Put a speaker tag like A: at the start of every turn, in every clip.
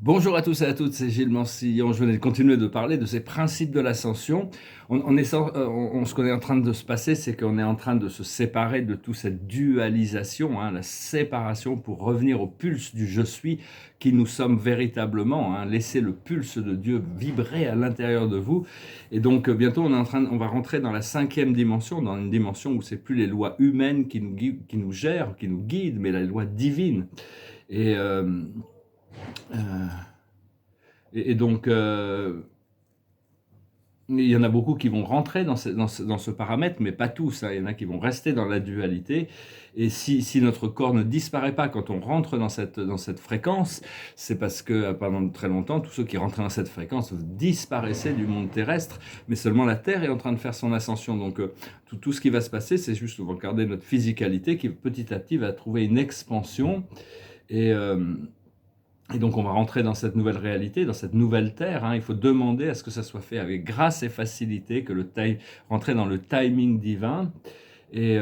A: Bonjour à tous et à toutes, c'est Gilles Mansillon. Je venais de continuer de parler de ces principes de l'ascension. Ce qu'on est en train de se passer, c'est qu'on est en train de se séparer de toute cette dualisation, la séparation pour revenir au pulse du je suis qui nous sommes véritablement. Laisser le pulse de Dieu vibrer à l'intérieur de vous. Et donc bientôt, on va rentrer dans la 5e dimension, dans une dimension où c'est plus les lois humaines qui nous gèrent, qui nous guident, mais la loi divine. Et euh, et donc, il y en a beaucoup qui vont rentrer dans ce paramètre, mais pas tous. Il y en a qui vont rester dans la dualité. Et si notre corps ne disparaît pas quand on rentre dans cette fréquence, c'est parce que pendant très longtemps, tous ceux qui rentraient dans cette fréquence disparaissaient du monde terrestre, mais seulement la Terre est en train de faire son ascension. Donc tout ce qui va se passer, c'est juste qu'on va regarder notre physicalité qui petit à petit va trouver une expansion. Et donc on va rentrer dans cette nouvelle réalité, dans cette nouvelle terre. Il faut demander à ce que ça soit fait avec grâce et facilité, que rentrer dans le timing divin. Et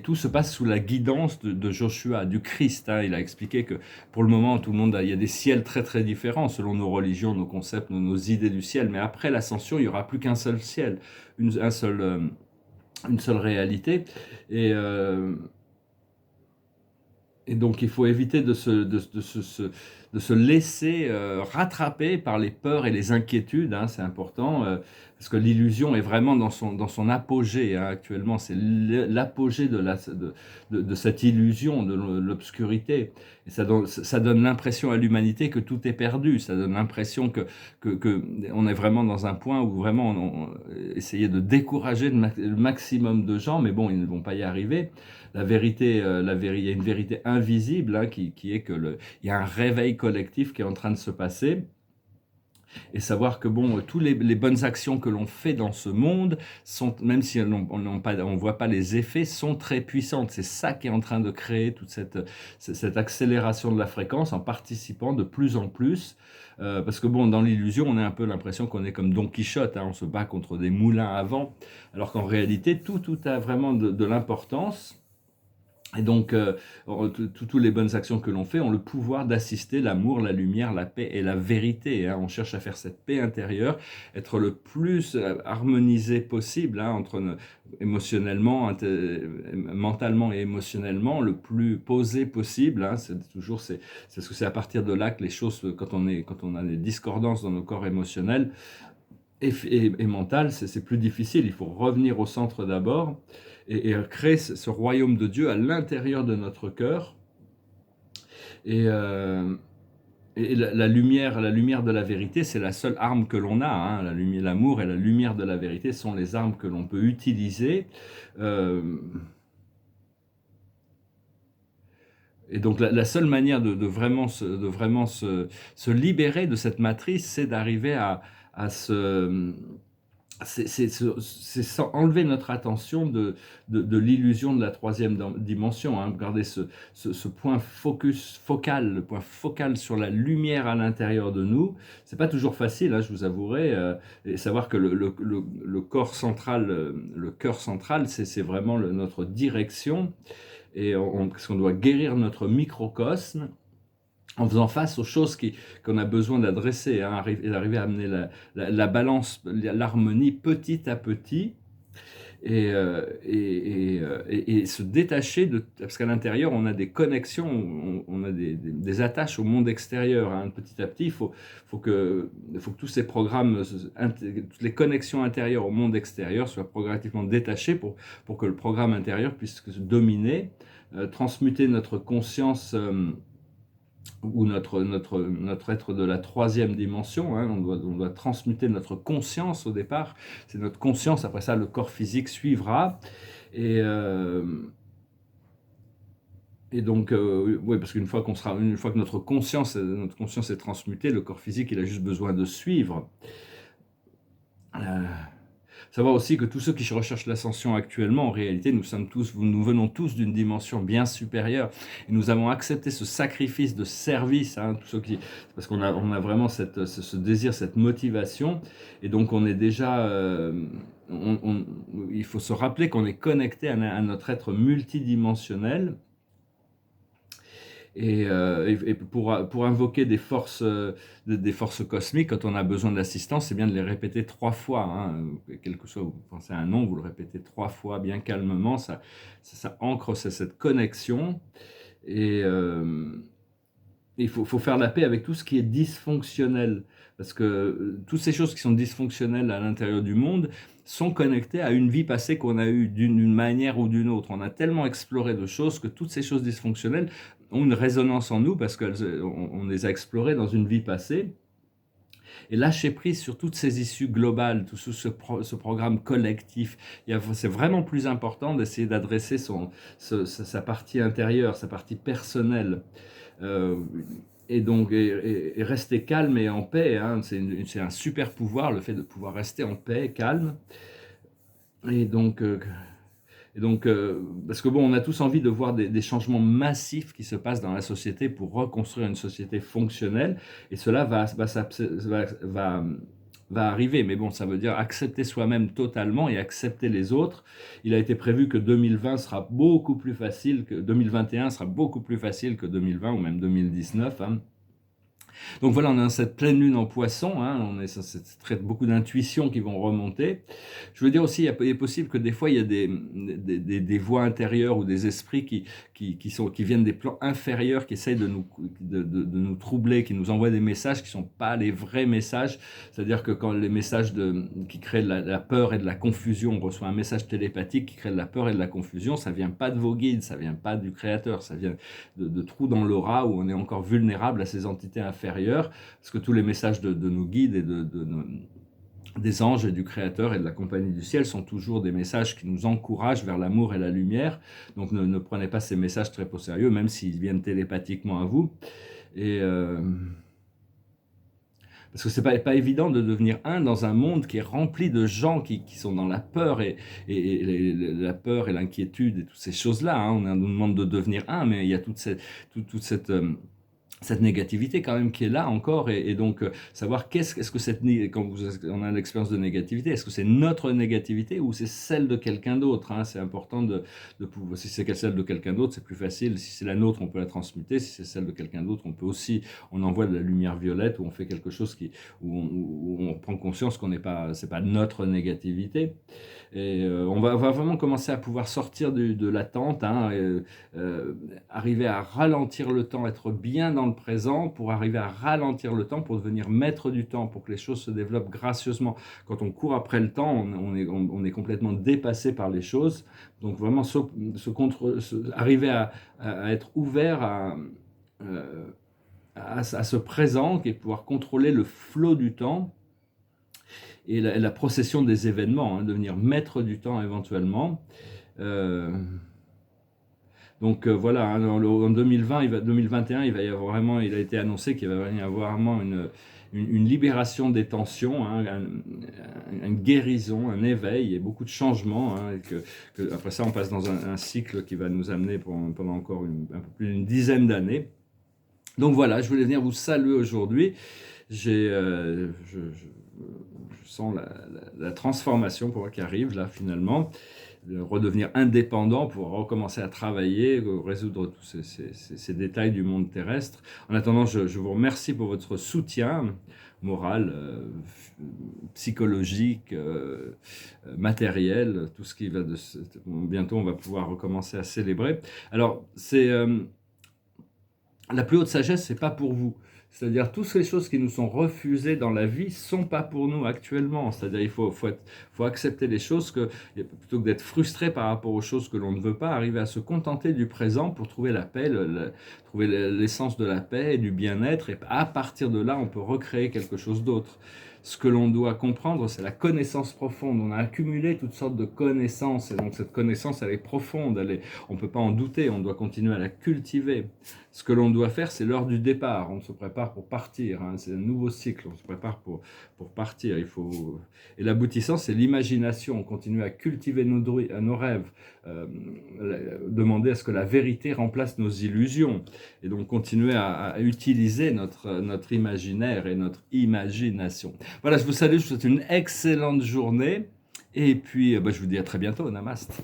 A: tout se passe sous la guidance de Joshua, du Christ. Il a expliqué que pour le moment, il y a des ciels très très différents selon nos religions, nos concepts, nos idées du ciel. Mais après l'ascension, il n'y aura plus qu'un seul ciel, une seule réalité. Et, euh, et donc il faut éviter de se laisser rattraper par les peurs et les inquiétudes, c'est important, parce que l'illusion est vraiment dans son apogée, actuellement. C'est l'apogée de cette illusion, de l'obscurité. Et ça donne l'impression à l'humanité que tout est perdu, ça donne l'impression que on est vraiment dans un point où vraiment essayer de décourager le maximum de gens, mais bon, ils ne vont pas y arriver. La vérité, il y a une vérité invisible, qui est que il y a un réveil collectif qui est en train de se passer. Et savoir que bon, toutes les bonnes actions que l'on fait dans ce monde, même si on ne voit pas les effets, sont très puissantes. C'est ça qui est en train de créer toute cette accélération de la fréquence en participant de plus en plus. Parce que bon, dans l'illusion, on a un peu l'impression qu'on est comme Don Quichotte, on se bat contre des moulins à vent, alors qu'en réalité, tout a vraiment de l'importance. Et donc, toutes les bonnes actions que l'on fait ont le pouvoir d'assister l'amour, la lumière, la paix et la vérité. On cherche à faire cette paix intérieure, être le plus harmonisé possible, émotionnellement, mentalement et émotionnellement, le plus posé possible. C'est parce que c'est à partir de là que les choses, quand on a des discordances dans nos corps émotionnels et mentales, c'est plus difficile. Il faut revenir au centre d'abord et créer ce royaume de Dieu à l'intérieur de notre cœur. Et, euh, et la lumière de la vérité, c'est la seule arme que l'on a. L'amour et la lumière de la vérité sont les armes que l'on peut utiliser. Euh, et donc la seule manière de vraiment se libérer de cette matrice, c'est d'arriver à se c'est enlever notre attention de l'illusion de la 3e dimension. Regardez ce point focal, le point focal sur la lumière à l'intérieur de nous. C'est pas toujours facile, je vous avouerai, et savoir que le corps central, le cœur central, c'est vraiment notre direction, et parce qu'on doit guérir notre microcosme en faisant face aux choses qu'on a besoin d'adresser, et d'arriver à amener la balance, l'harmonie petit à petit, et se détacher parce qu'à l'intérieur on a des connexions, on a des attaches au monde extérieur. Petit à petit, il faut que tous ces programmes, toutes les connexions intérieures au monde extérieur soient progressivement détachées pour que le programme intérieur puisse se dominer, transmuter notre conscience, ou notre être de la 3e dimension. On doit transmuter notre conscience au départ. C'est notre conscience, après ça le corps physique suivra. Et, euh, et donc, oui, parce une fois que notre conscience est transmutée, le corps physique, il a juste besoin de suivre. Savoir aussi que tous ceux qui recherchent l'ascension actuellement, en réalité, nous venons tous d'une dimension bien supérieure. Et nous avons accepté ce sacrifice de service, tous ceux parce qu'on a vraiment ce désir, cette motivation. Et donc, on est déjà... il faut se rappeler qu'on est connecté à notre être multidimensionnel. Et pour invoquer des forces cosmiques, quand on a besoin d'assistance, c'est bien de les répéter 3 fois, hein. Quel que soit, vous pensez à un nom, vous le répétez 3 fois, bien calmement, ça ancre cette connexion. Et il faut faire la paix avec tout ce qui est dysfonctionnel. Parce que toutes ces choses qui sont dysfonctionnelles à l'intérieur du monde sont connectées à une vie passée qu'on a eue d'une manière ou d'une autre. On a tellement exploré de choses que toutes ces choses dysfonctionnelles ont une résonance en nous parce qu'on les a explorées dans une vie passée. Et lâcher prise sur toutes ces issues globales, tout ce programme collectif, c'est vraiment plus important d'essayer d'adresser sa partie intérieure, sa partie personnelle. Euh, et donc, rester calme et en paix, hein, c'est un super pouvoir, le fait de pouvoir rester en paix, calme. Et donc, parce que bon, on a tous envie de voir des changements massifs qui se passent dans la société pour reconstruire une société fonctionnelle, et cela va arriver. Mais bon, ça veut dire accepter soi-même totalement et accepter les autres. Il a été prévu que 2020 sera beaucoup plus facile que 2021 sera beaucoup plus facile que 2020 ou même 2019. Hein. Donc voilà, on a cette pleine lune en poisson, hein, ça traite beaucoup d'intuitions qui vont remonter. Je veux dire aussi, il est possible que des fois, il y a des voix intérieures ou des esprits qui viennent des plans inférieurs, qui essayent de nous troubler, qui nous envoient des messages qui ne sont pas les vrais messages. C'est-à-dire que quand les messages qui créent de la peur et de la confusion, on reçoit un message télépathique qui crée de la peur et de la confusion, ça ne vient pas de vos guides, ça ne vient pas du créateur, ça vient de trous dans l'aura où on est encore vulnérable à ces entités inférieures. Parce que tous les messages de nos guides et des anges et du Créateur et de la compagnie du ciel sont toujours des messages qui nous encouragent vers l'amour et la lumière. Donc ne prenez pas ces messages très au sérieux, même s'ils viennent télépathiquement à vous. Parce que c'est pas évident de devenir un dans un monde qui est rempli de gens qui sont dans la peur et la peur et l'inquiétude et toutes ces choses-là. Hein. On nous demande de devenir un, mais il y a toute cette négativité quand même qui est là encore, et donc savoir est-ce que quand on a l'expérience de négativité, est-ce que c'est notre négativité ou c'est celle de quelqu'un d'autre, hein. C'est important de pouvoir, si c'est celle de quelqu'un d'autre, c'est plus facile. Si c'est la nôtre, on peut la transmuter. Si c'est celle de quelqu'un d'autre, on envoie de la lumière violette, ou on fait quelque chose où on prend conscience c'est pas notre négativité. Et on va vraiment commencer à pouvoir sortir de l'attente, hein, arriver à ralentir le temps, être bien dans le présent pour arriver à ralentir le temps, pour devenir maître du temps, pour que les choses se développent gracieusement. Quand on court après le temps, on est complètement dépassé par les choses. Donc vraiment arriver à être ouvert à ce présent, et pouvoir contrôler le flot du temps et la procession des événements, hein, devenir maître du temps éventuellement. Donc voilà, hein, en 2021, il a été annoncé qu'il va y avoir vraiment une libération des tensions, hein, une guérison, un éveil et beaucoup de changements. Hein, et après ça, on passe dans un cycle qui va nous amener pendant encore un peu plus d'une dizaine d'années. Donc voilà, je voulais venir vous saluer aujourd'hui. Je sens la transformation pour moi qui arrive là finalement, de redevenir indépendant pour recommencer à travailler, résoudre tous ces détails du monde terrestre. En attendant, je vous remercie pour votre soutien moral, psychologique, matériel, tout ce qui va bientôt on va pouvoir recommencer à célébrer. Alors, la plus haute sagesse, c'est pas pour vous. C'est-à-dire, toutes ces choses qui nous sont refusées dans la vie sont pas pour nous actuellement. C'est-à-dire, il faut accepter les choses, plutôt que d'être frustré par rapport aux choses que l'on ne veut pas, arriver à se contenter du présent pour trouver la paix, trouver l'essence de la paix et du bien-être. Et à partir de là, on peut recréer quelque chose d'autre. Ce que l'on doit comprendre, c'est la connaissance profonde. On a accumulé toutes sortes de connaissances, et donc cette connaissance, elle est profonde, on ne peut pas en douter, on doit continuer à la cultiver. Ce que l'on doit faire, c'est l'heure du départ. On se prépare pour partir, hein. C'est un nouveau cycle, on se prépare pour partir. Et l'aboutissant, c'est l'imagination. On continue à cultiver nos rêves, demander à ce que la vérité remplace nos illusions, et donc continuer à utiliser notre imaginaire et notre imagination. Voilà, je vous salue, je vous souhaite une excellente journée, et puis je vous dis à très bientôt. Namaste.